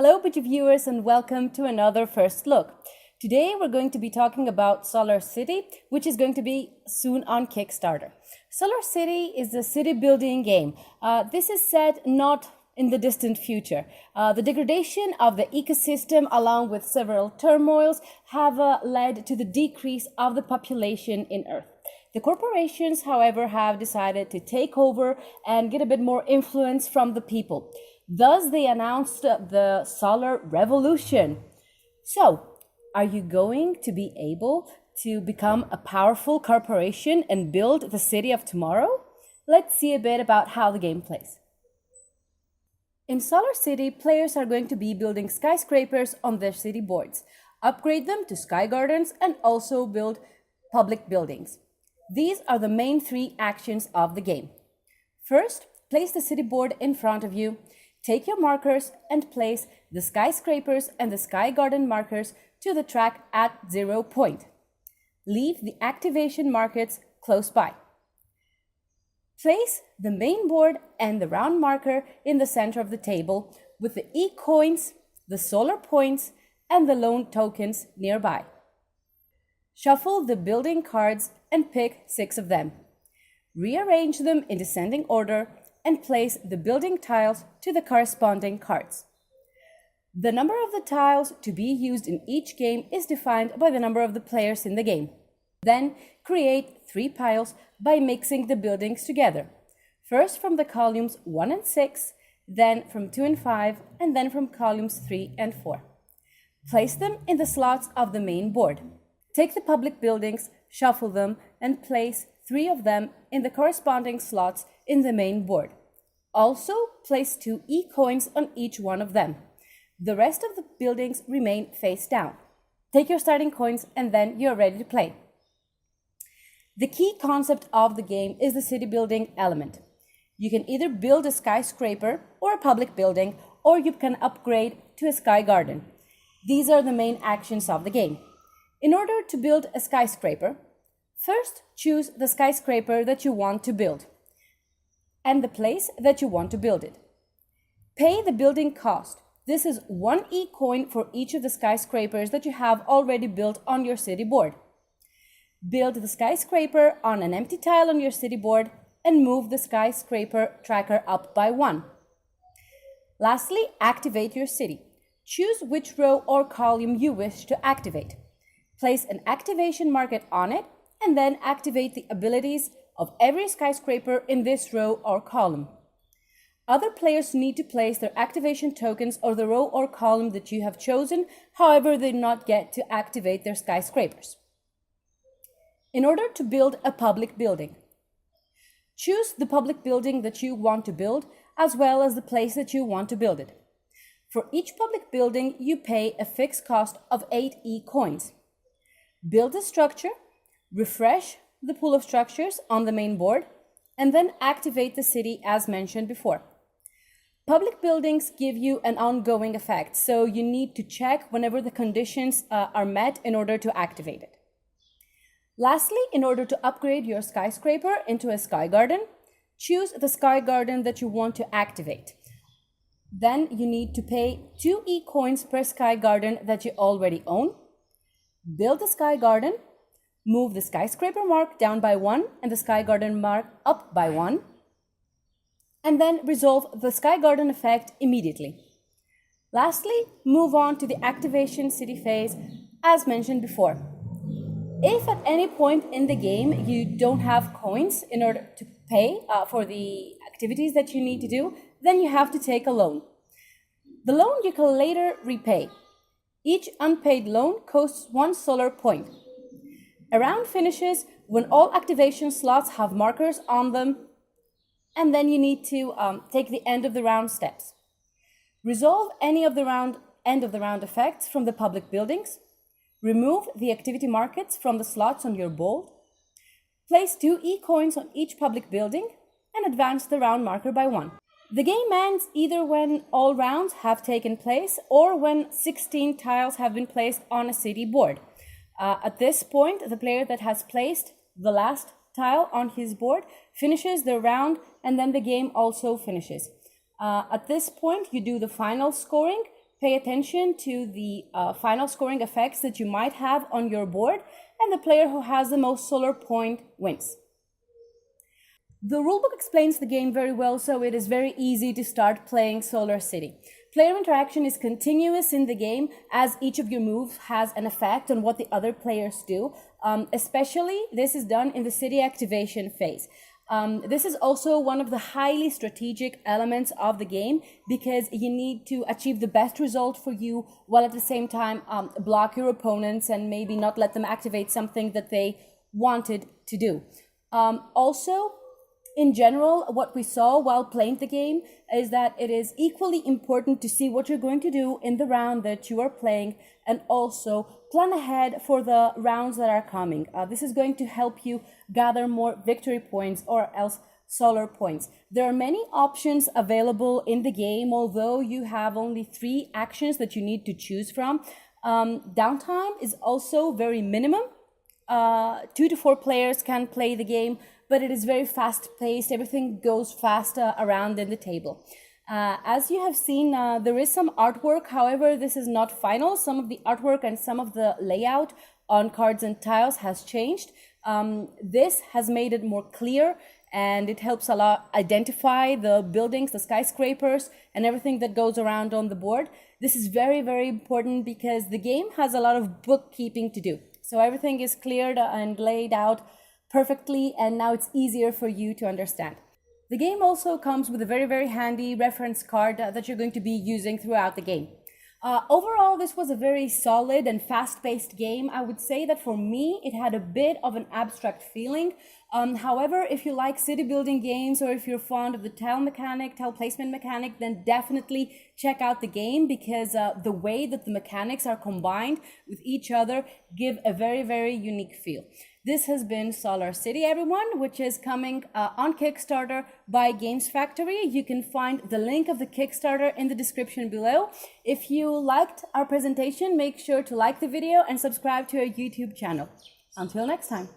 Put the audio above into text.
Hello, BG viewers, and welcome to another First Look. Today, we're going to be talking about Solar City, which is going to be soon on Kickstarter. Solar City is a city building game. This is set not in the distant future. The degradation of the ecosystem, along with several turmoils, have led to the decrease of the population in Earth. The corporations, however, have decided to take over and get a bit more influence from the people. Thus, they announced the Solar Revolution. So, are you going to be able to become a powerful corporation and build the city of tomorrow? Let's see a bit about how the game plays. In Solar City, players are going to be building skyscrapers on their city boards, upgrade them to sky gardens, and also build public buildings. These are the main three actions of the game. First, place the city board in front of you. Take your markers and place the skyscrapers and the sky garden markers to the track at 0 point. Leave the activation markers close by. Place the main board and the round marker in the center of the table with the E-coins, the solar points, and the loan tokens nearby. Shuffle the building cards and pick 6 of them. Rearrange them in descending order and place the building tiles to the corresponding cards. The number of the tiles to be used in each game is defined by the number of the players in the game. Then create 3 piles by mixing the buildings together. First from the columns 1 and 6, then from 2 and 5, and then from columns 3 and 4. Place them in the slots of the main board. Take the public buildings, shuffle them, and place 3 of them in the corresponding slots in the main board. Also, place 2 E-coins on each one of them. The rest of the buildings remain face down. Take your starting coins and then you're ready to play. The key concept of the game is the city building element. You can either build a skyscraper or a public building, or you can upgrade to a sky garden. These are the main actions of the game. In order to build a skyscraper, first choose the skyscraper that you want to build and the place that you want to build it. Pay the building cost. This is 1 E-coin for each of the skyscrapers that you have already built on your city board. Build the skyscraper on an empty tile on your city board and move the skyscraper tracker up by 1. Lastly, activate your city. Choose which row or column you wish to activate. Place an activation marker on it and then activate the abilities of every skyscraper in this row or column. Other players need to place their activation tokens on the row or column that you have chosen, however, they do not get to activate their skyscrapers. In order to build a public building, choose the public building that you want to build, as well as the place that you want to build it. For each public building, you pay a fixed cost of 8 E-coins. Build a structure, refresh the pool of structures on the main board, and then activate the city as mentioned before. Public buildings give you an ongoing effect, so you need to check whenever the conditions are met in order to activate it. Lastly, in order to upgrade your skyscraper into a sky garden, choose the sky garden that you want to activate. Then you need to pay 2 E-coins per sky garden that you already own. Build the sky garden, move the skyscraper mark down by 1 and the sky garden mark up by 1, and then resolve the sky garden effect immediately. Lastly, move on to the activation city phase as mentioned before. If at any point in the game you don't have coins in order to pay for the activities that you need to do, then you have to take a loan. The loan you can later repay. Each unpaid loan costs 1 solar point. A round finishes when all activation slots have markers on them, and then you need to take the end of the round steps. Resolve any of the end of the round effects from the public buildings. Remove the activity markets from the slots on your board. Place 2 E-coins on each public building and advance the round marker by 1. The game ends either when all rounds have taken place or when 16 tiles have been placed on a city board. At this point, the player that has placed the last tile on his board finishes the round, and then the game also finishes. At this point, you do the final scoring pay attention to the final scoring effects that you might have on your board, and the player who has the most solar point wins. The rulebook explains the game very well, so it is very easy to start playing Solar City. Player interaction is continuous in the game, as each of your moves has an effect on what the other players do. Especially, this is done in the city activation phase. This is also one of the highly strategic elements of the game, because you need to achieve the best result for you while at the same time block your opponents and maybe not let them activate something that they wanted to do. Also, in general, what we saw while playing the game is that it is equally important to see what you're going to do in the round that you are playing, and also plan ahead for the rounds that are coming. This is going to help you gather more victory points or else solar points. There are many options available in the game, although you have only 3 actions that you need to choose from. Downtime is also very minimum. 2 to 4 players can play the game, but it is very fast paced. Everything goes fast around in the table. As you have seen, there is some artwork. However, this is not final. Some of the artwork and some of the layout on cards and tiles has changed. This has made it more clear, and it helps a lot identify the buildings, the skyscrapers, and everything that goes around on the board. This is very, very important because the game has a lot of bookkeeping to do. So everything is cleared and laid out perfectly, and now it's easier for you to understand. The game also comes with a very, very handy reference card that you're going to be using throughout the game. Overall, this was a very solid and fast-paced game. I would say that for me, it had a bit of an abstract feeling. However, if you like city building games, or if you're fond of the tile placement mechanic, then definitely check out the game, because the way that the mechanics are combined with each other give a very, very unique feel. This has been Solar City, everyone, which is coming on Kickstarter by Games Factory. You can find the link of the Kickstarter in the description below. If you liked our presentation, make sure to like the video and subscribe to our YouTube channel. Until next time.